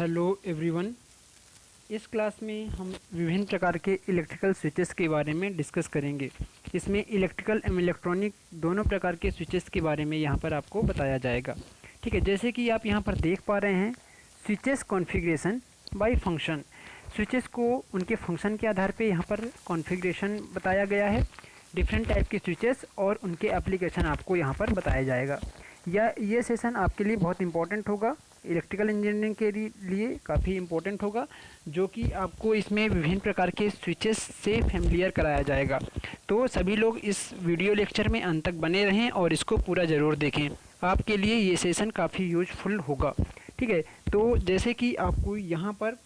Hello everyone. इस class में हम विभिन्न प्रकार के इलेक्ट्रिकल स्विचेस के बारे में डिस्कस करेंगे। इसमें इलेक्ट्रिकल एवं इलेक्ट्रॉनिक दोनों प्रकार के स्विचेस के बारे में यहाँ पर आपको बताया जाएगा। ठीक है, जैसे कि आप यहाँ पर देख पा रहे हैं, switches configuration by function. Switches को उनके फंक्शन के आधार पे यहाँ पर कॉन्फ़िगरेशन बताया गया है। डिफरेंट टाइप के स्विचेस और उनके एप्लीकेशन आपको यहाँ पर बताया जाएगा। ये सेशन आपके लिए बहुत इंपॉर्टेंट होगा, इलेक्ट्रिकल इंजीनियरिंग के लिए काफ़ी इम्पोर्टेंट होगा, जो कि आपको इसमें विभिन्न प्रकार के स्विचेस से फैमिलियर कराया जाएगा। तो सभी लोग इस वीडियो लेक्चर में अंत तक बने रहें और इसको पूरा ज़रूर देखें, आपके लिए ये सेशन काफ़ी यूजफुल होगा। ठीक है, तो जैसे कि आपको यहाँ पर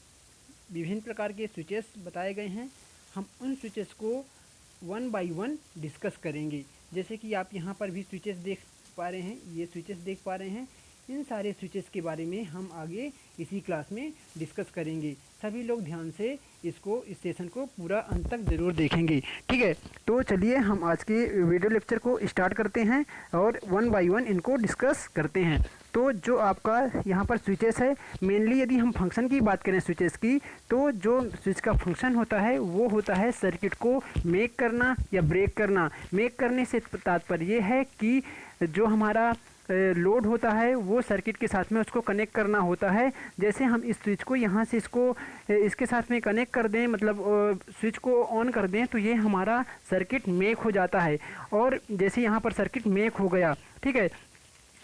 विभिन्न प्रकार के स्विचेस बताए गए हैं, हम उन स्विचेस को वन बाय वन डिस्कस करेंगे। जैसे कि आप यहाँ पर भी स्विचेस देख पा रहे हैं, ये स्विचेस देख पा रहे हैं। इन सारे स्विचेस के बारे में हम आगे इसी क्लास में डिस्कस करेंगे। सभी लोग ध्यान से इस सेशन को पूरा अंत तक ज़रूर देखेंगे। ठीक है, तो चलिए हम आज के वीडियो लेक्चर को स्टार्ट करते हैं और वन बाय वन इनको डिस्कस करते हैं। तो जो आपका यहाँ पर स्विचेस है, मेनली यदि हम फंक्शन की बात करें स्विचेस की, तो जो स्विच का फंक्शन होता है वो होता है सर्किट को मेक करना या ब्रेक करना। मेक करने से तात्पर्य ये है कि जो हमारा लोड होता है वो सर्किट के साथ में उसको कनेक्ट करना होता है। जैसे हम इस स्विच को यहाँ से इसके साथ में कनेक्ट कर दें, मतलब स्विच को ऑन कर दें, तो ये हमारा सर्किट मेक हो जाता है। और जैसे यहाँ पर सर्किट मेक हो गया, ठीक है,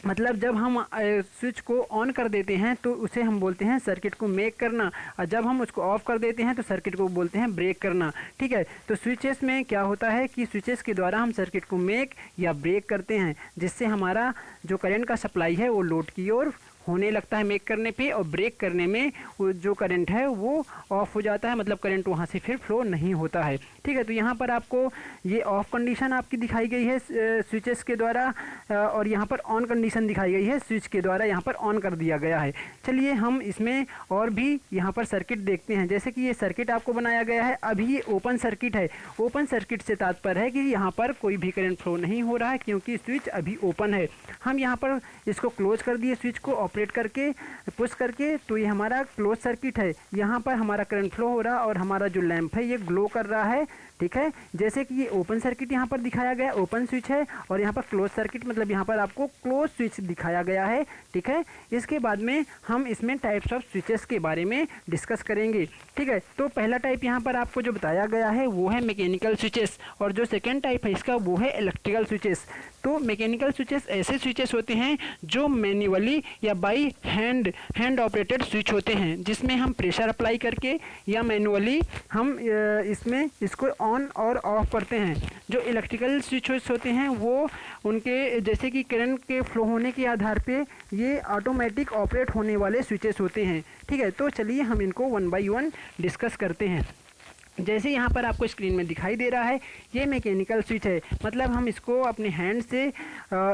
मतलब जब हम स्विच को ऑन कर देते हैं तो उसे हम बोलते हैं सर्किट को मेक करना, और जब हम उसको ऑफ कर देते हैं तो सर्किट को बोलते हैं ब्रेक करना। ठीक है, तो स्विचेस में क्या होता है कि स्विचेस के द्वारा हम सर्किट को मेक या ब्रेक करते हैं, जिससे हमारा जो करंट का सप्लाई है वो लोड की ओर होने लगता है मेक करने पे, और ब्रेक करने में वो जो करंट है वो ऑफ हो जाता है, मतलब करंट वहाँ से फिर फ्लो नहीं होता है। ठीक है, तो यहाँ पर आपको ये ऑफ कंडीशन आपकी दिखाई गई है स्विचेस के द्वारा, और यहाँ पर ऑन कंडीशन दिखाई गई है, स्विच के द्वारा यहाँ पर ऑन कर दिया गया है। चलिए हम इसमें और भी यहाँ पर सर्किट देखते हैं। जैसे कि ये सर्किट आपको बनाया गया है, अभी ये ओपन सर्किट है। ओपन सर्किट से तात्पर्य है कि यहाँ पर कोई भी करंट फ्लो नहीं हो रहा है, क्योंकि स्विच अभी ओपन है। हम यहाँ पर इसको क्लोज कर दिए, स्विच को ऑपरेट करके पुश करके, तो ये हमारा क्लोज सर्किट है। यहाँ पर हमारा करंट फ्लो हो रहा और हमारा जो लैंप है ये ग्लो कर रहा है। ठीक है, जैसे कि ये ओपन सर्किट यहाँ पर दिखाया गया, ओपन स्विच है, और यहाँ पर क्लोज सर्किट मतलब यहाँ पर आपको क्लोज स्विच दिखाया गया है। ठीक है, इसके बाद में हम इसमें टाइप्स ऑफ स्विचेस के बारे में डिस्कस करेंगे। ठीक है, तो पहला टाइप यहाँ पर आपको जो बताया गया है वो है मैकेनिकल स्विचेस, और जो सेकेंड टाइप है इसका वो है इलेक्ट्रिकल स्विचेस। तो मैकेनिकल स्विचेस ऐसे स्विचेस होते हैं जो मैन्युअली या बाई हैंड ऑपरेटेड स्विच होते हैं, जिसमें हम प्रेशर अप्लाई करके या मैन्युअली हम इसको ऑन और ऑफ करते हैं। जो इलेक्ट्रिकल स्विचेस होते हैं वो उनके जैसे कि करंट के फ्लो होने के आधार पे ये ऑटोमेटिक ऑपरेट होने वाले स्विचेस होते हैं। ठीक है, तो चलिए हम इनको वन बाय वन डिस्कस करते हैं। जैसे यहाँ पर आपको स्क्रीन में दिखाई दे रहा है, ये मैकेनिकल स्विच है, मतलब हम इसको अपने हैंड से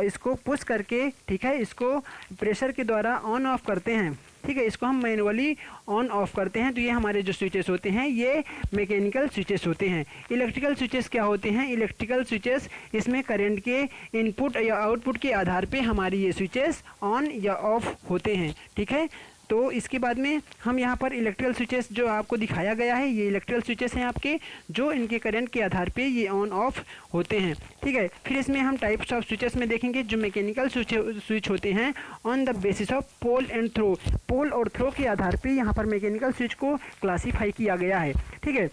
इसको पुश करके, ठीक है, इसको प्रेशर के द्वारा ऑन ऑफ करते हैं। ठीक है, इसको हम मैनुअली ऑन ऑफ करते हैं। तो ये हमारे जो स्विचेस होते हैं ये मैकेनिकल स्विचेस होते हैं। इलेक्ट्रिकल स्विचेस क्या होते हैं? इलेक्ट्रिकल स्विचेस इसमें करंट के इनपुट या आउटपुट के आधार पे हमारी ये स्विचेस ऑन या ऑफ होते हैं। ठीक है, तो इसके बाद में हम यहाँ पर इलेक्ट्रिकल स्विचेस जो आपको दिखाया गया है, ये इलेक्ट्रिकल स्विचेस हैं आपके, जो इनके करंट के आधार पे ये ऑन ऑफ होते हैं। ठीक है, फिर इसमें हम टाइप्स ऑफ स्विचेस में देखेंगे जो मैकेनिकल स्विच होते हैं on the basis of pole and throw. Pole और थ्रो के आधार पे यहाँ पर मैकेनिकल स्विच को क्लासीफाई किया गया है। ठीक है,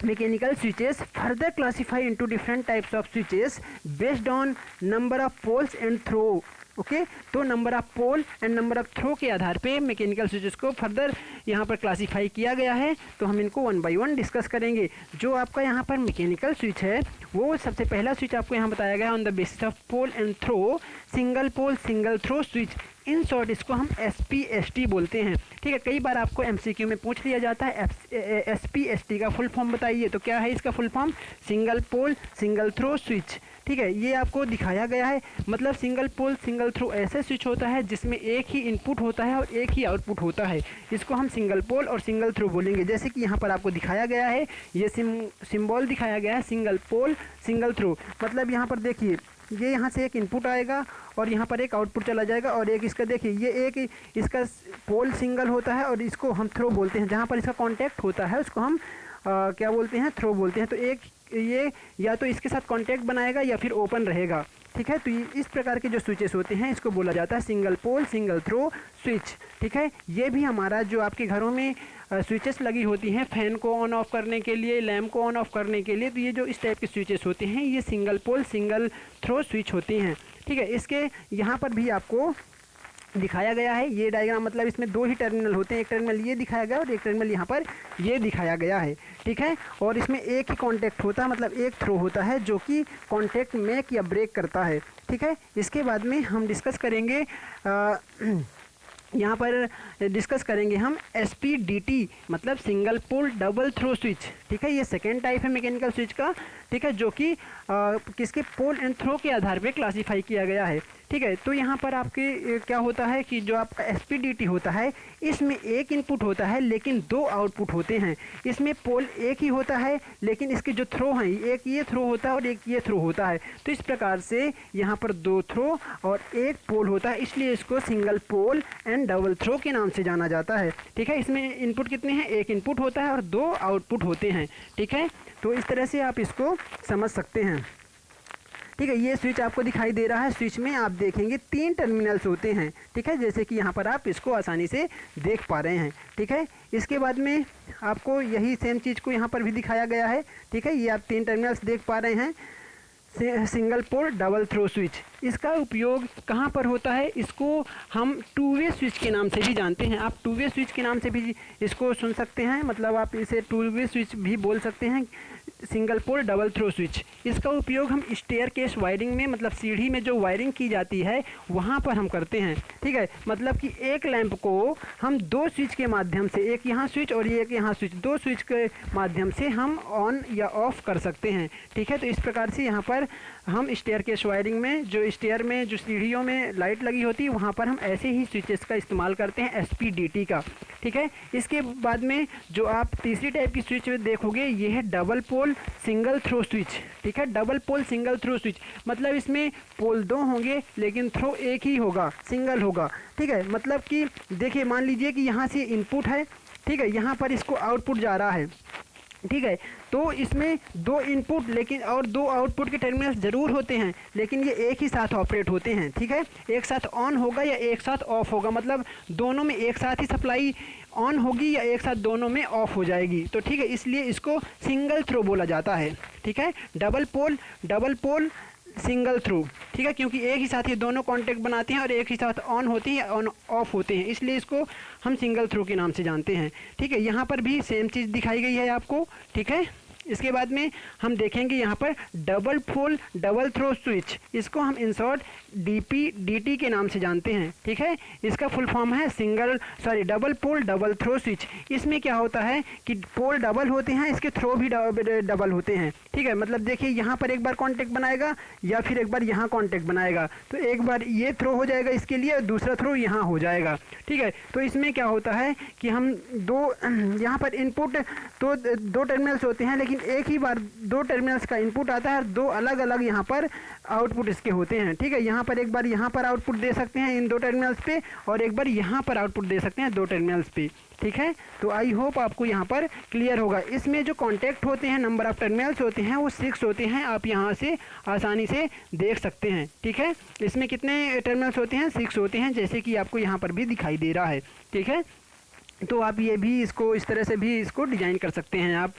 mechanical switches further classify into different types of switches based on number of poles and throw. Okay, तो number of pole and number of throw के आधार पे मैकेनिकल स्विचेस को फर्दर यहाँ पर क्लासीफाई किया गया है। तो हम इनको वन बाय वन डिस्कस करेंगे। जो आपका यहाँ पर मैकेनिकल स्विच है वो सबसे पहला स्विच आपको यहाँ बताया गया on the basis of pole and throw, single pole single throw switch. In short इसको हम SPST बोलते हैं। ठीक है, कई बार आपको MCQ में पूछ लिया जाता है SPST का फुल फॉर्म बताइए, तो क्या है इसका full form? Single pole single throw switch. ठीक है, ये आपको दिखाया गया है, मतलब सिंगल पोल सिंगल थ्रो ऐसे स्विच होता है जिसमें एक ही इनपुट होता है और एक ही आउटपुट होता है। इसको हम सिंगल पोल और सिंगल थ्रो बोलेंगे। जैसे कि यहाँ पर आपको दिखाया गया है, ये सिंबल दिखाया गया है सिंगल पोल सिंगल थ्रो, मतलब यहाँ पर देखिए ये यहाँ से एक इनपुट आएगा और यहाँ पर एक आउटपुट चला जाएगा, और एक इसका देखिए ये एक इसका पोल सिंगल होता है और इसको हम थ्रो बोलते हैं। जहाँ पर इसका कांटेक्ट होता है उसको हम क्या बोलते हैं, थ्रो बोलते हैं। तो एक ये या तो इसके साथ कांटेक्ट बनाएगा या फिर ओपन रहेगा, ठीक है। तो इस प्रकार के जो स्विचेस होते हैं इसको बोला जाता है single pole single throw switch, ठीक है। ये भी हमारा जो आपके घरों में स्विचेस लगी होती हैं फैन को ऑन ऑफ करने के लिए, लैम्प को ऑन ऑफ करने के लिए, तो ये जो इस टाइप के स्विचेस होते हैं ये single pole single throw switch होती हैं, ठीक है। इसके यहाँ पर भी आपको दिखाया गया है ये डायग्राम, मतलब इसमें दो ही टर्मिनल होते हैं, एक टर्मिनल ये दिखाया गया और एक टर्मिनल यहाँ पर ये दिखाया गया है, ठीक है। और इसमें एक ही कांटेक्ट होता है, मतलब एक थ्रो होता है जो कि कांटेक्ट मेक या ब्रेक करता है, ठीक है। इसके बाद में हम डिस्कस करेंगे यहाँ पर डिस्कस करेंगे हम SPDT मतलब single pole double throw switch, ठीक है। ये सेकेंड टाइप है मैकेनिकल स्विच का, ठीक है, जो कि किसके पोल एंड थ्रो के आधार पे क्लासीफाई किया गया है, ठीक है। तो यहाँ पर आपके क्या होता है कि जो आपका SPDT होता है इसमें एक इनपुट होता है लेकिन दो आउटपुट होते हैं। इसमें पोल एक ही होता है लेकिन इसके जो थ्रो हैं एक ये थ्रो होता है और एक ये थ्रो होता है। तो इस प्रकार से यहाँ पर दो थ्रो और एक पोल होता है, इसलिए इसको single pole and double throw के नाम से जाना जाता है, ठीक है। इसमें इनपुट कितने हैं, एक इनपुट होता है और दो आउटपुट होते हैं, ठीक है। तो इस तरह से आप इसको समझ सकते हैं, ठीक है। ये स्विच आपको दिखाई दे रहा है, स्विच में आप देखेंगे तीन टर्मिनल्स होते हैं, ठीक है, जैसे कि यहाँ पर आप इसको आसानी से देख पा रहे हैं, ठीक है। इसके बाद में आपको यही सेम चीज़ को यहाँ पर भी दिखाया गया है, ठीक है। ये आप तीन टर्मिनल्स देख पा रहे हैं, single pole double throw switch. इसका उपयोग कहाँ पर होता है, इसको हम टू वे स्विच के नाम से भी जानते हैं। आप टू वे स्विच के नाम से भी इसको सुन सकते हैं, मतलब आप इसे टू वे स्विच भी बोल सकते हैं, single pole double throw switch. इसका उपयोग हम स्टेयरकेस वायरिंग में, मतलब सीढ़ी में जो वायरिंग की जाती है वहाँ पर हम करते हैं, ठीक है। मतलब कि एक लैंप को हम दो स्विच के माध्यम से, एक यहाँ स्विच और एक यहाँ स्विच, दो स्विच के माध्यम से हम ऑन या ऑफ कर सकते हैं, ठीक है। तो इस प्रकार से यहाँ पर हम स्टेयरकेस वायरिंग में, जो स्टेयर में जो सीढ़ियों में लाइट लगी होती है वहाँ पर हम ऐसे ही स्विचेस का इस्तेमाल करते हैं SPDT का, ठीक है। इसके बाद में जो आप तीसरी टाइप की स्विच देखोगे ये है double pole single throw switch, ठीक है। Double pole single throw switch मतलब इसमें पोल दो होंगे लेकिन थ्रो एक ही होगा, सिंगल होगा, ठीक है। मतलब कि देखिए मान लीजिए कि यहाँ से इनपुट है, ठीक है, यहाँ पर इसको आउटपुट जा रहा है, ठीक है। तो इसमें दो इनपुट लेकिन और दो आउटपुट के टर्मिनल्स ज़रूर होते हैं लेकिन ये एक ही साथ ऑपरेट होते हैं, ठीक है। एक साथ ऑन होगा या एक साथ ऑफ होगा, मतलब दोनों में एक साथ ही सप्लाई ऑन होगी या एक साथ दोनों में ऑफ हो जाएगी, तो ठीक है, इसलिए इसको सिंगल थ्रो बोला जाता है, ठीक है। डबल पोल सिंगल थ्रो, ठीक है, क्योंकि एक ही साथ ये दोनों कांटेक्ट बनाते हैं और एक ही साथ ऑन होती है ऑन ऑफ होते हैं, इसलिए इसको हम सिंगल थ्रो के नाम से जानते हैं, ठीक है। यहाँ पर भी सेम चीज़ दिखाई गई है आपको, ठीक है। इसके बाद में हम देखेंगे यहाँ पर double pole double throw switch, इसको हम इन शॉर्ट DPDT के नाम से जानते हैं, ठीक है। इसका फुल फॉर्म है double pole double throw switch. इसमें क्या होता है कि पोल डबल होते हैं, इसके थ्रो भी डबल होते हैं, ठीक है। मतलब देखिए यहाँ पर एक बार कांटेक्ट बनाएगा या फिर एक बार यहाँ कांटेक्ट बनाएगा, तो एक बार ये थ्रो हो जाएगा इसके लिए और दूसरा थ्रो यहाँ हो जाएगा, ठीक है। तो इसमें क्या होता है कि हम यहाँ पर इनपुट तो दो टर्मिनल्स होते हैं लेकिन एक ही बार दो टर्मिनल्स का इनपुट आता है और दो अलग अलग यहाँ पर आउटपुट इसके होते हैं, ठीक है। यहाँ पर एक बार यहाँ पर आउटपुट दे सकते हैं इन दो टर्मिनल्स पे और एक बार यहाँ पर आउटपुट दे सकते हैं दो टर्मिनल्स पे, ठीक है। तो आई होप आपको यहाँ पर क्लियर होगा। इसमें जो कॉन्टैक्ट होते हैं, नंबर ऑफ टर्मिनल्स होते हैं वो 6 होते हैं, आप यहाँ से आसानी से देख सकते हैं, ठीक है। इसमें कितने टर्मिनल्स होते हैं, 6 होते हैं, जैसे कि आपको यहाँ पर भी दिखाई दे रहा है, ठीक है। तो आप ये भी इसको इस तरह से भी इसको डिज़ाइन कर सकते हैं, आप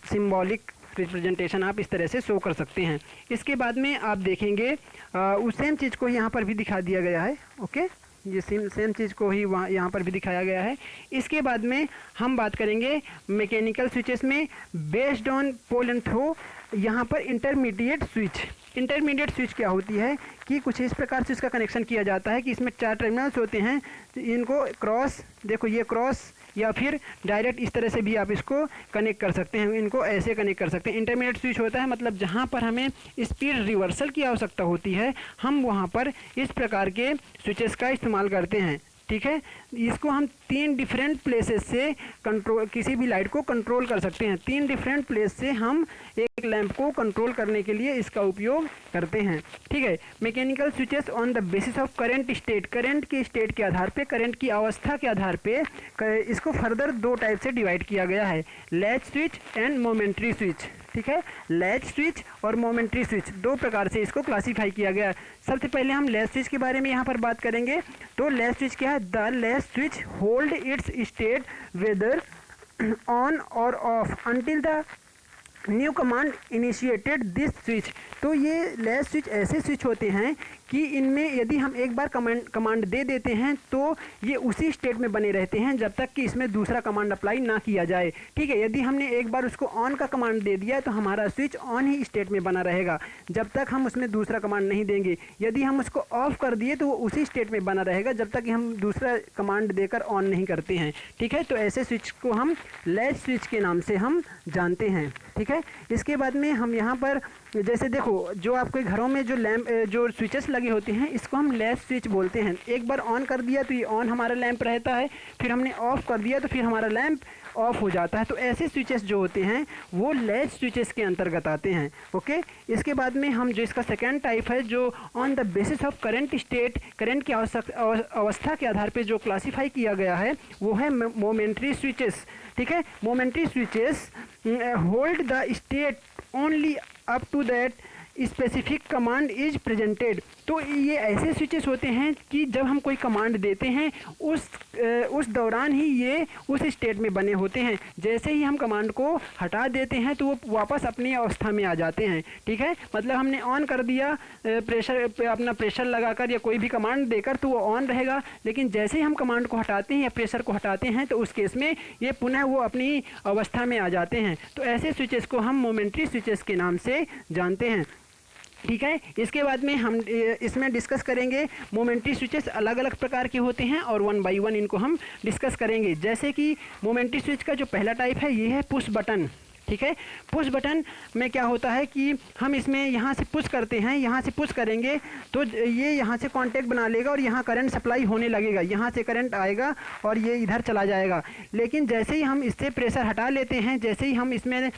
सिंबॉलिक रिप्रेजेंटेशन आप इस तरह से शो कर सकते हैं। इसके बाद में आप देखेंगे उस सेम चीज़ को यहाँ पर भी दिखा दिया गया है, ओके, ये सेम चीज़ को ही वहाँ यहाँ पर भी दिखाया गया है। इसके बाद में हम बात करेंगे मैकेनिकल स्विचेस में based on pole and throw, यहाँ पर इंटरमीडिएट स्विच क्या होती है कि कुछ इस प्रकार से इसका कनेक्शन किया जाता है कि इसमें 4 टर्मिनल्स होते हैं, तो इनको क्रॉस, देखो ये क्रॉस या फिर डायरेक्ट इस तरह से भी आप इसको कनेक्ट कर सकते हैं, इनको ऐसे कनेक्ट कर सकते हैं। इंटरमीडिएट स्विच होता है मतलब जहाँ पर हमें स्पीड रिवर्सल की आवश्यकता होती है, हम वहाँ पर इस प्रकार के स्विचेस का इस्तेमाल करते हैं, ठीक है। इसको हम 3 डिफरेंट प्लेसेस से कंट्रोल, किसी भी लाइट को कंट्रोल कर सकते हैं। 3 डिफरेंट प्लेस से हम एक एक लैंप को कंट्रोल करने के लिए इसका उपयोग करते हैं। ठीक है, mechanical switches on the basis of current state, current के स्टेट के आधार पे, करंट की अवस्था के आधार पे इसको फर्दर दो टाइप से डिवाइड किया गया है, latch switch and momentary switch. ठीक है, लैच स्विच और मोमेंट्री स्विच दो प्रकार से इसको क्लासीफाई किया गया है। सबसे पहले हम लैच स्विच के बारे में यहाँ पर बात करेंगे। तो लैच स्विच क्या है? The latch switch hold its state whether on और off until the new command initiated this switch. तो ये लैच स्विच ऐसे स्विच होते हैं कि इनमें यदि हम एक बार कमांड दे देते हैं तो ये उसी स्टेट में बने रहते हैं जब तक कि इसमें दूसरा कमांड अप्लाई ना किया जाए। ठीक है, यदि हमने एक बार उसको ऑन का कमांड दे दिया तो हमारा स्विच ऑन ही स्टेट में बना रहेगा जब तक हम उसमें दूसरा कमांड नहीं देंगे। यदि हम उसको ऑफ कर दिए तो वो उसी स्टेट में बना रहेगा जब तक कि हम दूसरा कमांड देकर ऑन नहीं करते हैं। ठीक है, तो ऐसे स्विच को हम लैच स्विच के नाम से हम जानते हैं। ठीक है, इसके बाद में हम यहाँ पर जैसे देखो, जो आपके घरों में जो लैंप जो स्विचेस लगे होते हैं इसको हम लैच स्विच बोलते हैं। एक बार ऑन कर दिया तो ये ऑन हमारा लैंप रहता है, फिर हमने ऑफ कर दिया तो फिर हमारा लैंप ऑफ हो जाता है। तो ऐसे स्विचेस जो होते हैं वो लैच स्विचेस के अंतर्गत आते हैं। ओके, इसके बाद में हम जो इसका सेकेंड टाइप है जो on the basis of current state, current की अवस्था के आधार पे जो क्लासीफाई किया गया है वो है मोमेंट्री स्विचेस। ठीक है, momentary switches hold the state only up to that specific command is presented. तो ये ऐसे स्विचेस होते हैं कि जब हम कोई कमांड देते हैं उस दौरान ही ये उस स्टेट में बने होते हैं। जैसे ही हम कमांड को हटा देते हैं तो वो वापस अपनी अवस्था में आ जाते हैं। ठीक है, मतलब हमने ऑन कर दिया अपना प्रेशर लगाकर या कोई भी कमांड देकर तो वो ऑन रहेगा, लेकिन जैसे ही हम कमांड को हटाते हैं या प्रेशर को हटाते हैं तो उस केस में ये पुनः वो अपनी अवस्था में आ जाते हैं। तो ऐसे स्विचेस को हम मोमेंट्री स्विचेस के नाम से जानते हैं। ठीक है, इसके बाद में हम इसमें डिस्कस करेंगे मोमेंट्री स्विचेस अलग अलग प्रकार के होते हैं और वन बाय वन इनको हम डिस्कस करेंगे। जैसे कि मोमेंट्री स्विच का जो पहला टाइप है ये है पुश बटन। ठीक है, पुश बटन में क्या होता है कि हम इसमें यहाँ से पुश करते हैं, यहाँ से पुश करेंगे तो ये यहाँ से कांटेक्ट बना लेगा और यहाँ करंट सप्लाई होने लगेगा, यहाँ से करंट आएगा और ये इधर चला जाएगा। लेकिन जैसे ही हम इससे प्रेशर हटा लेते हैं, जैसे ही हम इसमें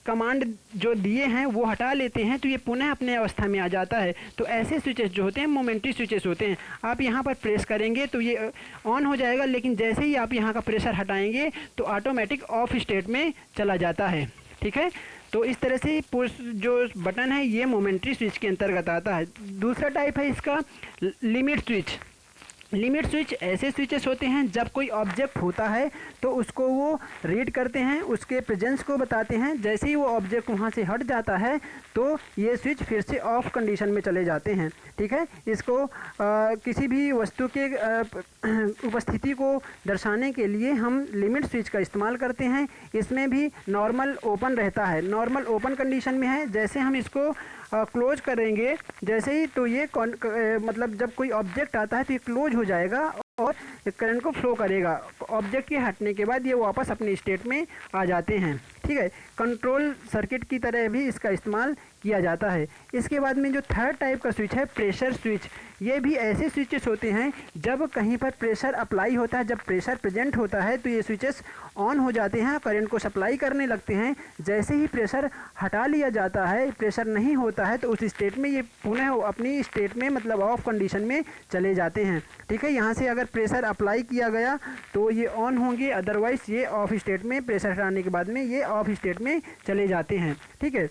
कमांड जो दिए हैं वो हटा लेते हैं तो ये पुनः अपने अवस्था में आ जाता है। तो ऐसे स्विचेस जो होते हैं मोमेंट्री स्विचेस होते हैं। आप यहाँ पर प्रेस करेंगे तो ये ऑन हो जाएगा, लेकिन जैसे ही आप यहाँ का प्रेशर हटाएंगे तो ऑटोमेटिक ऑफ स्टेट में चला जाता है। ठीक है, तो इस तरह से पुश जो बटन है ये मोमेंट्री स्विच के अंतर्गत आता है। दूसरा टाइप है इसका लिमिट स्विच। लिमिट स्विच ऐसे स्विचेस होते हैं जब कोई ऑब्जेक्ट होता है तो उसको वो रीड करते हैं, उसके प्रेजेंस को बताते हैं। जैसे ही वो ऑब्जेक्ट वहाँ से हट जाता है तो ये स्विच फिर से ऑफ कंडीशन में चले जाते हैं। ठीक है, इसको किसी भी वस्तु के उपस्थिति को दर्शाने के लिए हम लिमिट स्विच का इस्तेमाल करते हैं। इसमें भी नॉर्मल ओपन रहता है, नॉर्मल ओपन कंडीशन में है। जैसे हम इसको क्लोज करेंगे जैसे ही तो ये मतलब जब कोई ऑब्जेक्ट आता है तो ये क्लोज हो जाएगा और करंट को फ्लो करेगा। ऑब्जेक्ट के हटने के बाद ये वापस अपने स्टेट में आ जाते हैं। ठीक है, कंट्रोल सर्किट की तरह भी इसका इस्तेमाल किया जाता है। इसके बाद में जो थर्ड टाइप का स्विच है प्रेशर स्विच। ये भी ऐसे स्विचेस होते हैं जब कहीं पर प्रेशर अप्लाई होता है, जब प्रेशर प्रेजेंट होता है तो ये स्विचेस ऑन हो जाते हैं, करंट को सप्लाई करने लगते हैं। जैसे ही प्रेशर हटा लिया जाता है, प्रेशर नहीं होता है तो उस स्टेट में ये पुनः अपनी स्टेट में मतलब ऑफ कंडीशन में चले जाते हैं। ठीक है, यहाँ से अगर प्रेशर अप्लाई किया गया तो ये ऑन होंगे, अदरवाइज ये ऑफ स्टेट में, प्रेशर हटाने के बाद में ये ऑफ स्टेट में चले जाते हैं। ठीक है,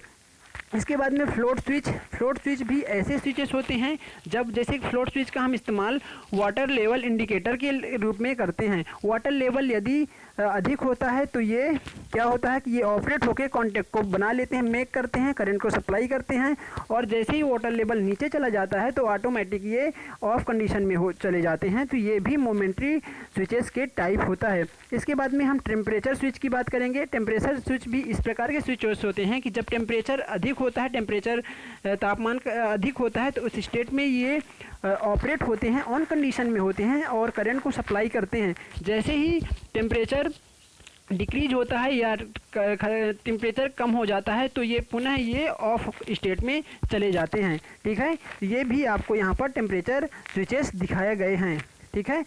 इसके बाद में फ्लोट स्विच। फ्लोट स्विच भी ऐसे स्विचेस होते हैं जब जैसे फ्लोट स्विच का हम इस्तेमाल वाटर लेवल इंडिकेटर के रूप में करते हैं। वाटर लेवल यदि अधिक होता है तो ये क्या होता है कि ये ऑपरेट होकर कॉन्टेक्ट को बना लेते हैं, मेक करते हैं, करंट को सप्लाई करते हैं और जैसे ही वाटर लेवल नीचे चला जाता है तो ऑटोमेटिक ये ऑफ कंडीशन में हो चले जाते हैं। तो ये भी मोमेंट्री स्विचेस के टाइप होता है। इसके बाद में हम टेम्परेचर स्विच की बात करेंगे। टेम्परेचर स्विच भी इस प्रकार के स्विचेस होते हैं कि जब टेम्परेचर अधिक होता है, टेम्परेचर तापमान अधिक होता है तो उस स्टेट में ये ऑपरेट होते हैं, ऑन कंडीशन में होते हैं और करंट को सप्लाई करते हैं। जैसे ही टेम्परेचर डिक्रीज होता है या टेम्परेचर कम हो जाता है तो ये पुनः ये ऑफ स्टेट में चले जाते हैं। ठीक है, ये भी आपको यहाँ पर टेम्परेचर स्विचेस दिखाए गए हैं। ठीक है,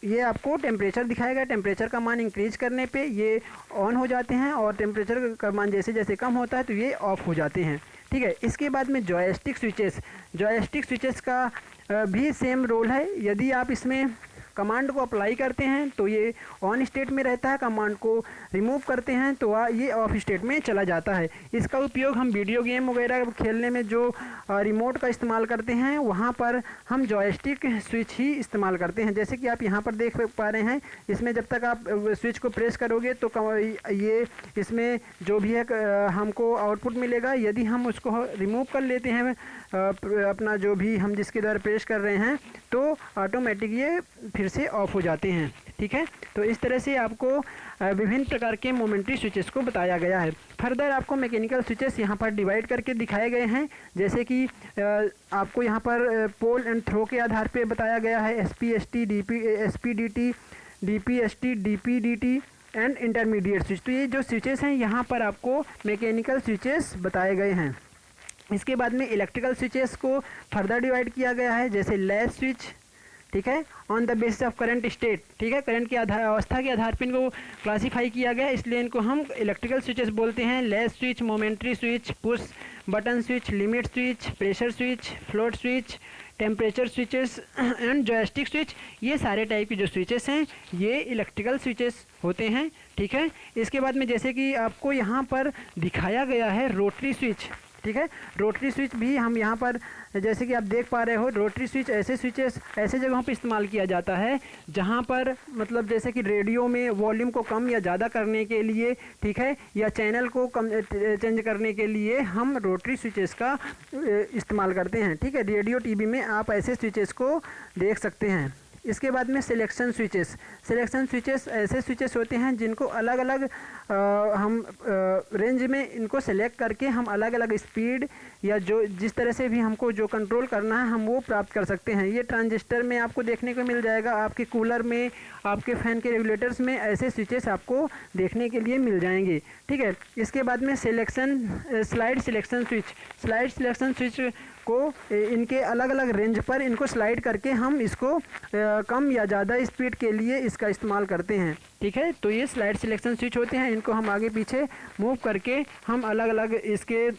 ये आपको टेम्परेचर दिखाएगा, टेम्परेचर का मान इंक्रीज करने पे ये ऑन हो जाते हैं और टेम्परेचर का मान जैसे जैसे कम होता है तो ये ऑफ हो जाते हैं। ठीक है, इसके बाद में जॉयस्टिक स्विचेस का भी सेम रोल है। यदि आप इसमें कमांड को अप्लाई करते हैं तो ये ऑन स्टेट में रहता है, कमांड को रिमूव करते हैं तो ये ऑफ स्टेट में चला जाता है। इसका उपयोग हम वीडियो गेम वगैरह खेलने में जो रिमोट का इस्तेमाल करते हैं वहाँ पर हम जॉयस्टिक स्विच ही इस्तेमाल करते हैं। जैसे कि आप यहाँ पर देख पा रहे हैं, इसमें जब तक आप स्विच को प्रेस करोगे तो ये इसमें जो भी है हमको आउटपुट मिलेगा। यदि हम उसको रिमूव कर लेते हैं अपना जो भी हम जिसके द्वारा प्रेस कर रहे हैं तो ऑटोमेटिक ये फिर से ऑफ हो जाते हैं। ठीक है, तो इस तरह से आपको विभिन्न प्रकार के मोमेंट्री स्विचेस को बताया गया है। फर्दर आपको मैकेनिकल स्विचेस यहाँ पर डिवाइड करके दिखाए गए हैं, जैसे कि आपको यहाँ पर पोल एंड थ्रो के आधार पे बताया गया है, SPST, SPDT, DPST, DPDT and intermediate switch. तो ये जो स्विचेस हैं यहाँ पर आपको मैकेनिकल स्विचेस बताए गए हैं। इसके बाद में इलेक्ट्रिकल स्विचेस को फर्दर डिवाइड किया गया है, जैसे लैच स्विच, ठीक है, on the basis of current state. ठीक है, करंट की अवस्था के आधार पर इनको क्लासीफाई किया गया, इसलिए इनको हम इलेक्ट्रिकल स्विचेस बोलते हैं। Latch switch, momentary switch, push button switch, limit switch, pressure switch, float switch, temperature switches and joystick switch, ये सारे टाइप के जो स्विचेस हैं ये इलेक्ट्रिकल स्विचेस होते हैं। ठीक है, इसके बाद में जैसे कि आपको यहाँ पर दिखाया गया है रोटरी स्विच। ठीक है, रोटरी स्विच भी हम यहाँ पर जैसे कि आप देख पा रहे हो, रोटरी स्विच ऐसे स्विचेस ऐसे जगहों पर इस्तेमाल किया जाता है जहाँ पर मतलब जैसे कि रेडियो में वॉल्यूम को कम या ज़्यादा करने के लिए, ठीक है, या चैनल को कम चेंज करने के लिए हम रोटरी स्विचेस का इस्तेमाल करते हैं। ठीक है, रेडियो टीवी में आप ऐसे स्विचेस को देख सकते हैं। इसके बाद में सिलेक्शन स्विचेस ऐसे स्विचेस होते हैं जिनको अलग अलग हम रेंज में इनको सेलेक्ट करके हम अलग अलग स्पीड या जो जिस तरह से भी हमको जो कंट्रोल करना है हम वो प्राप्त कर सकते हैं। ये ट्रांजिस्टर में आपको देखने को मिल जाएगा, आपके कूलर में, आपके फ़ैन के रेगुलेटर्स में ऐसे स्विचेस आपको देखने के लिए मिल जाएंगे। ठीक है, इसके बाद में स्लाइड सिलेक्शन स्विच को इनके अलग अलग रेंज पर इनको स्लाइड करके हम इसको कम या ज़्यादा स्पीड के लिए इसका इस्तेमाल करते हैं। ठीक है, तो ये स्लाइड सिलेक्शन स्विच होते हैं, इनको हम आगे पीछे मूव करके हम अलग अलग इसके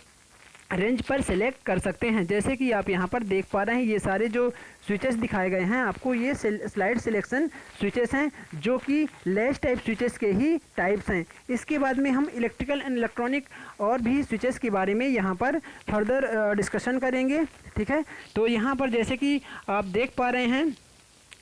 रेंज पर सेलेक्ट कर सकते हैं। जैसे कि आप यहाँ पर देख पा रहे हैं, ये सारे जो स्विचेस दिखाए गए हैं आपको ये स्लाइड सिलेक्शन स्विचेस हैं जो कि लैच टाइप स्विचेस के ही टाइप्स हैं। इसके बाद में हम इलेक्ट्रिकल एंड इलेक्ट्रॉनिक और भी स्विचेस के बारे में यहाँ पर फर्दर डिस्कशन करेंगे। ठीक है, तो यहाँ पर जैसे कि आप देख पा रहे हैं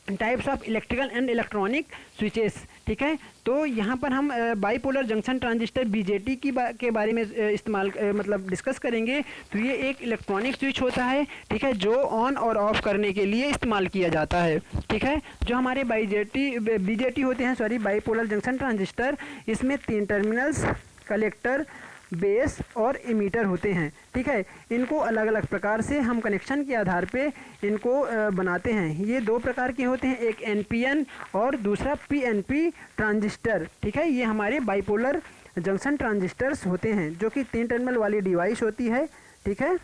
types of electrical and electronic switches. ठीक है, तो यहाँ पर हम बाईपोलर जंक्शन ट्रांजिस्टर BJT के बारे में इस्तेमाल मतलब डिस्कस करेंगे। तो ये एक इलेक्ट्रॉनिक स्विच होता है, ठीक है, जो ऑन और ऑफ करने के लिए इस्तेमाल किया जाता है। ठीक है, जो हमारे BJT होते हैं, बाईपोलर जंक्शन ट्रांजिस्टर, इसमें 3 टर्मिनल्स, कलेक्टर, बेस और इमीटर होते हैं। ठीक है, इनको अलग अलग प्रकार से हम कनेक्शन के आधार पे इनको बनाते हैं। ये 2 प्रकार के होते हैं, एक NPN और दूसरा PNP ट्रांजिस्टर। ठीक है, ये हमारे बाईपोलर जंक्शन ट्रांजिस्टर्स होते हैं जो कि 3 टर्मिनल वाली डिवाइस होती है। ठीक है,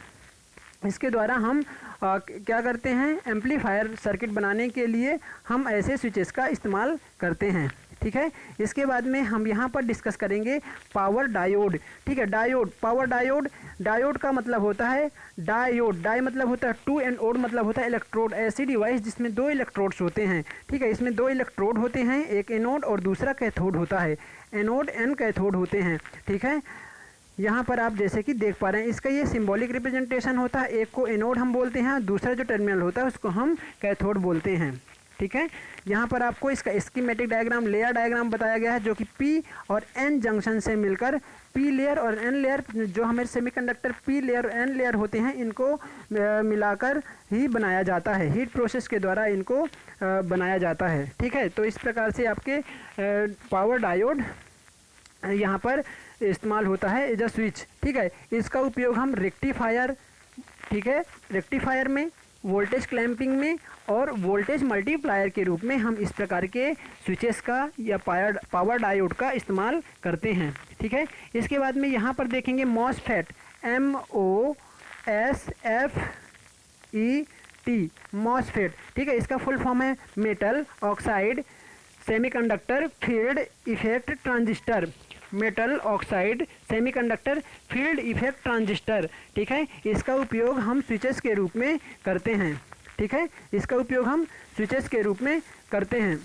इसके द्वारा हम क्या करते हैं, एम्पलीफायर सर्किट बनाने के लिए हम ऐसे स्विचेस का इस्तेमाल करते हैं। ठीक है, इसके बाद में हम यहाँ पर डिस्कस करेंगे पावर डायोड। ठीक है, डायोड का मतलब होता है डाई मतलब होता है 2 एंड ओड मतलब होता है इलेक्ट्रोड, ऐसी डिवाइस जिसमें 2 इलेक्ट्रोड्स होते हैं। ठीक है, इसमें 2 इलेक्ट्रोड होते हैं, एक एनोड और दूसरा कैथोड होता है, एनोड एंड कैथोड होते हैं। ठीक है, यहाँ पर आप जैसे कि देख पा रहे हैं इसका ये सिंबॉलिक रिप्रेजेंटेशन होता है, एक को एनोड हम बोलते हैं, दूसरा जो टर्मिनल होता है उसको हम कैथोड बोलते हैं। ठीक है, यहाँ पर आपको इसका स्कीमेटिक डायग्राम, लेयर डायग्राम बताया गया है जो कि P और N जंक्शन से मिलकर P लेयर और N लेयर, जो हमारे सेमीकंडक्टर P लेयर और N लेयर होते हैं, इनको मिलाकर ही बनाया जाता है, हीट प्रोसेस के द्वारा इनको बनाया जाता है। ठीक है, तो इस प्रकार से आपके पावर डायोड यहाँ पर इस्तेमाल होता है एज अ स्विच। ठीक है, इसका उपयोग हम रेक्टिफायर, ठीक है, रेक्टिफायर में, वोल्टेज क्लैंपिंग में और वोल्टेज मल्टीप्लायर के रूप में हम इस प्रकार के स्विचेस का या पावर डायोड का इस्तेमाल करते हैं। ठीक है, इसके बाद में यहाँ पर देखेंगे मॉसफेट, MOSFET, टी, मॉसफेट, ठीक है, इसका फुल फॉर्म है metal oxide semiconductor field effect transistor, metal oxide semiconductor field effect transistor, ठीक है। इसका उपयोग हम स्विचेस के रूप में करते हैं, ठीक है, इसका उपयोग हम स्विचेस के रूप में करते हैं।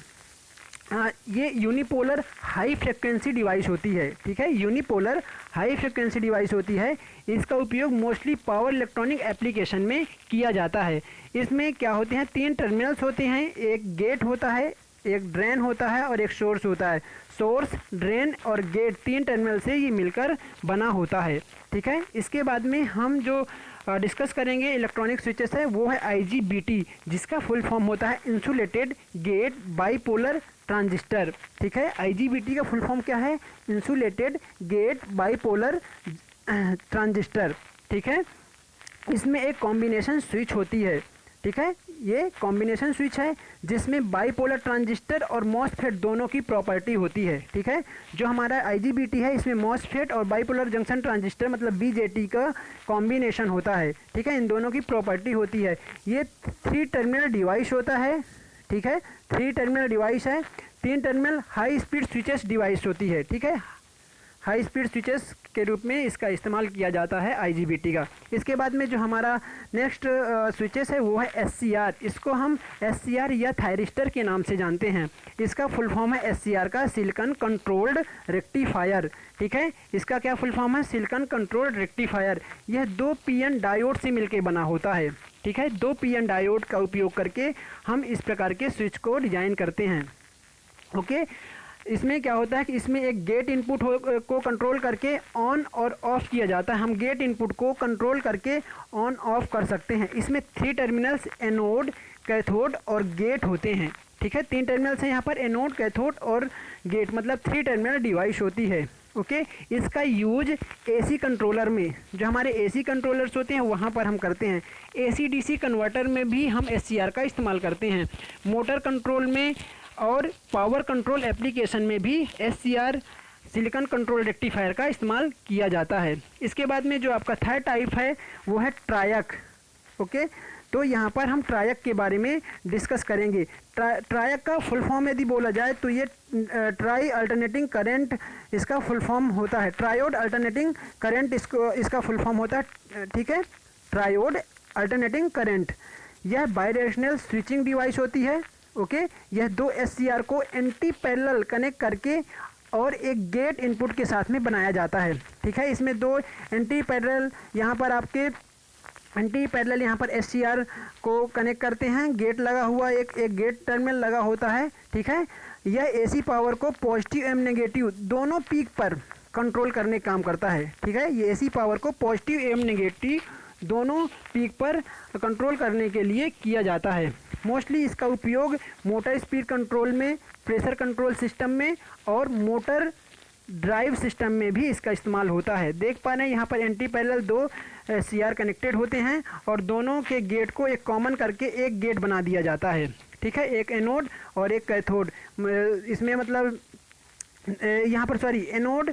ये यूनिपोलर हाई फ्रिक्वेंसी डिवाइस होती है, ठीक है, यूनिपोलर हाई फ्रिक्वेंसी डिवाइस होती है। इसका उपयोग मोस्टली पावर इलेक्ट्रॉनिक एप्लीकेशन में किया जाता है। इसमें क्या होते हैं, 3 टर्मिनल्स होते हैं, एक गेट होता है, एक ड्रेन होता है और एक सोर्स होता है। सोर्स, ड्रेन और गेट 3 टर्मिनल से ये मिलकर बना होता है, ठीक है। इसके बाद में हम जो डिस्कस करेंगे इलेक्ट्रॉनिक स्विचेस है वो है IGBT, जिसका फुल फॉर्म होता है इंसुलेटेड गेट बाईपोलर ट्रांजिस्टर, ठीक है। IGBT का फुल फॉर्म क्या है, इंसुलेटेड गेट बाईपोलर ट्रांजिस्टर, ठीक है। इसमें एक कॉम्बिनेशन स्विच होती है, ठीक है, ये कॉम्बिनेशन स्विच है जिसमें बाईपोलर ट्रांजिस्टर और मॉसफेट दोनों की प्रॉपर्टी होती है, ठीक है। जो हमारा IGBT है इसमें मॉसफेट और बाईपोलर जंक्शन ट्रांजिस्टर मतलब BJT का कॉम्बिनेशन होता है, ठीक है, इन दोनों की प्रॉपर्टी होती है। ये 3 टर्मिनल डिवाइस होता है, ठीक है, 3 टर्मिनल डिवाइस है, 3 terminal high speed switches device होती है, ठीक है, हाई स्पीड स्विचेस के रूप में इसका इस्तेमाल किया जाता है IGBT का। इसके बाद में जो हमारा नेक्स्ट स्विचेस है वो है SCR, इसको हम SCR या थायरिस्टर के नाम से जानते हैं। इसका फुल फॉर्म है SCR का सिलिकॉन कंट्रोल्ड रेक्टिफायर, ठीक है, इसका क्या फुल फॉर्म है, सिलिकॉन कंट्रोल्ड रेक्टिफायर। यह 2 PN डायोड से मिलकर बना होता है, ठीक है, 2 PN डायोड का उपयोग करके हम इस प्रकार के स्विच को डिजाइन करते हैं, ओके। इसमें क्या होता है कि इसमें एक गेट इनपुट को कंट्रोल करके ऑन और ऑफ किया जाता है। हम गेट इनपुट को कंट्रोल करके ऑन ऑफ कर सकते हैं। इसमें 3 टर्मिनल्स एनोड, कैथोड और गेट होते हैं, ठीक है, 3 टर्मिनल्स हैं यहाँ पर, एनोड, कैथोड और गेट, मतलब 3 टर्मिनल डिवाइस होती है, ओके। इसका यूज AC कंट्रोलर में, जो हमारे AC कंट्रोलर्स होते हैं वहाँ पर हम करते हैं। AC-DC कन्वर्टर में भी हम SCR का इस्तेमाल करते हैं। मोटर कंट्रोल में और पावर कंट्रोल एप्लीकेशन में भी SCR सिलिकॉन कंट्रोल रेक्टिफायर का इस्तेमाल किया जाता है। इसके बाद में जो आपका थर्ड टाइप है वो है ट्रायक, ओके। तो यहाँ पर हम ट्रायक के बारे में डिस्कस करेंगे। ट्रायक का फुल फॉर्म यदि बोला जाए तो ये ट्राई अल्टरनेटिंग करंट इसका फुल फॉर्म होता है, ट्रायोड अल्टरनेटिंग करंट इसका फुल फॉर्म होता है, ठीक है, ट्रायोड अल्टरनेटिंग करंट। यह बायडायरेक्शनल स्विचिंग डिवाइस होती है, ओके। यह 2 SCR को एंटी पैरेलल कनेक्ट करके और एक गेट इनपुट के साथ में बनाया जाता है, ठीक है। इसमें 2 एंटी पैरेलल यहाँ पर आपके एंटी पैरेलल यहाँ पर SCR को कनेक्ट करते हैं, गेट लगा हुआ एक गेट टर्मिनल लगा होता है, ठीक है। यह AC पावर को पॉजिटिव एवं नेगेटिव दोनों पीक पर कंट्रोल करने का काम करता है, ठीक है। ये AC पावर को पॉजिटिव एवं नेगेटिव दोनों पीक पर कंट्रोल करने के लिए किया जाता है। मोस्टली इसका उपयोग मोटर स्पीड कंट्रोल में, प्रेशर कंट्रोल सिस्टम में और मोटर ड्राइव सिस्टम में भी इसका इस्तेमाल होता है। देख पा रहे हैं यहाँ पर एंटी पैरेलल 2 SCR कनेक्टेड होते हैं और दोनों के गेट को एक कॉमन करके एक गेट बना दिया जाता है, ठीक है, एक एनोड और एक कैथोड। इसमें मतलब यहाँ पर सॉरी एनोड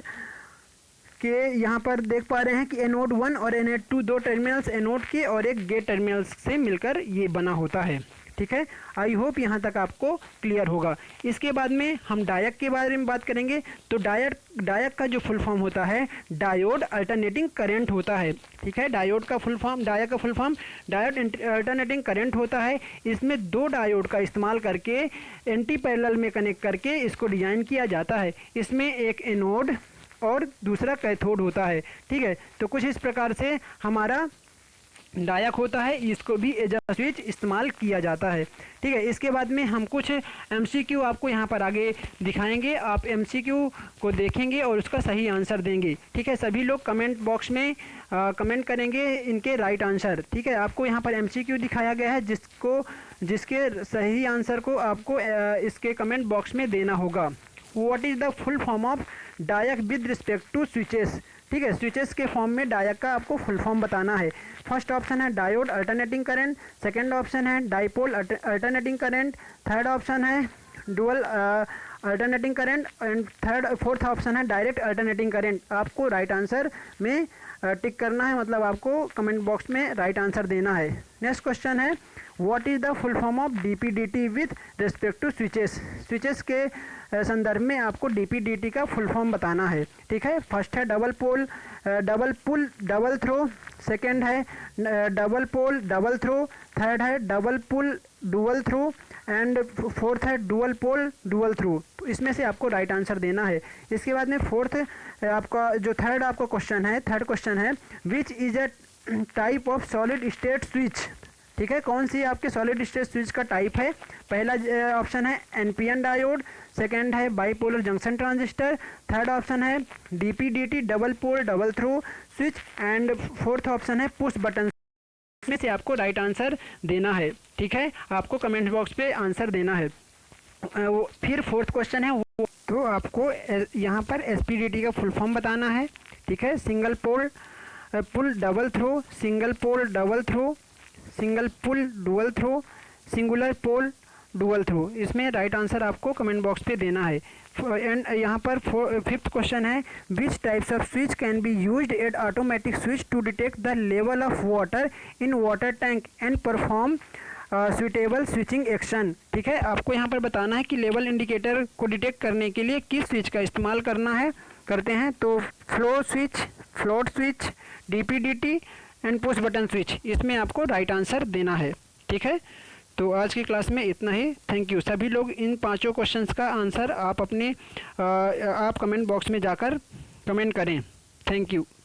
के यहाँ पर देख पा रहे हैं कि एनोड 1 और एनोड 2 2 टर्मिनल्स एनोड के और एक गेट टर्मिनल्स से मिलकर ये बना होता है, ठीक है। आई होप यहाँ तक आपको क्लियर होगा। इसके बाद में हम डायक के बारे में बात करेंगे। तो डायक का जो फुल फॉर्म होता है डायोड अल्टरनेटिंग करंट होता है, ठीक है। डायोड का फुल फॉर्म, डायक का full form diode alternating current होता है। इसमें 2 डायोड का इस्तेमाल करके एंटी पैरेलल में कनेक्ट करके इसको डिजाइन किया जाता है। इसमें एक एनोड और दूसरा कैथोड होता है, ठीक है। तो कुछ इस प्रकार से हमारा डायक होता है, इसको भी एज अ स्विच इस्तेमाल किया जाता है, ठीक है। इसके बाद में हम कुछ MCQ आपको यहाँ पर आगे दिखाएंगे। आप MCQ को देखेंगे और उसका सही आंसर देंगे, ठीक है। सभी लोग कमेंट बॉक्स में कमेंट करेंगे इनके राइट आंसर, ठीक है। आपको यहाँ पर MCQ दिखाया गया है जिसके सही आंसर को आपको इसके कमेंट बॉक्स में देना होगा। What is the full form of DIAC with respect to switches, ठीक है। स्विचेस के फॉर्म में डायक का आपको फुल फॉर्म बताना है। फर्स्ट ऑप्शन है diode alternating current, second option है dipole alternating current, third option है dual alternating current and fourth option है डायरेक्ट अल्टरनेटिंग करंट। आपको राइट आंसर में टिक करना है, मतलब आपको कमेंट बॉक्स में राइट आंसर देना है। नेक्स्ट क्वेश्चन है what is the full form of DPDT with respect to switches. Switches के संदर्भ में आपको डीपीडीटी का फुल फॉर्म बताना है। ठीक है, फर्स्ट है double pull double throw, second है double pole double throw, third है double pull dual throw and fourth है डुअल पोल डुअल थ्रो। तो इसमें से आपको राइट आंसर देना है। इसके बाद में फोर्थ आपका जो थर्ड आपका क्वेश्चन है, थर्ड क्वेश्चन है which is a type of solid state switch. ठीक है, कौन सी आपके सॉलिड स्टेट स्विच का टाइप है। पहला ऑप्शन है एनपीएन डायोड, सेकंड है bipolar junction transistor, third option है DPDT double pole double throw switch and fourth option है पुश बटन। इसमें से आपको राइट आंसर देना है। ठीक है, आपको कमेंट बॉक्स पे आंसर देना है। फिर फोर्थ क्वेश्चन है तो आपको यहाँ पर एसपीडीटी का फुल फॉर्म बताना है। ठीक है, single pole pull double throw, single pole double throw, single pull dual throw, singular pole dual throw. इसमें राइट आंसर आपको कमेंट बॉक्स पे देना है। एंड यहाँ पर फिफ्थ क्वेश्चन है which types of switch can be used at automatic switch to detect the level of water in water tank and perform suitable switching action. ठीक है, आपको यहाँ पर बताना है कि लेवल इंडिकेटर को डिटेक्ट करने के लिए किस स्विच का इस्तेमाल करते हैं। तो flow switch, float switch, DPDT and push button switch. इसमें आपको राइट आंसर देना है। ठीक है, तो आज की क्लास में इतना ही। Thank you. सभी लोग इन पांचों क्वेश्चंस का आंसर आप कमेंट बॉक्स में जाकर कमेंट करें। Thank you.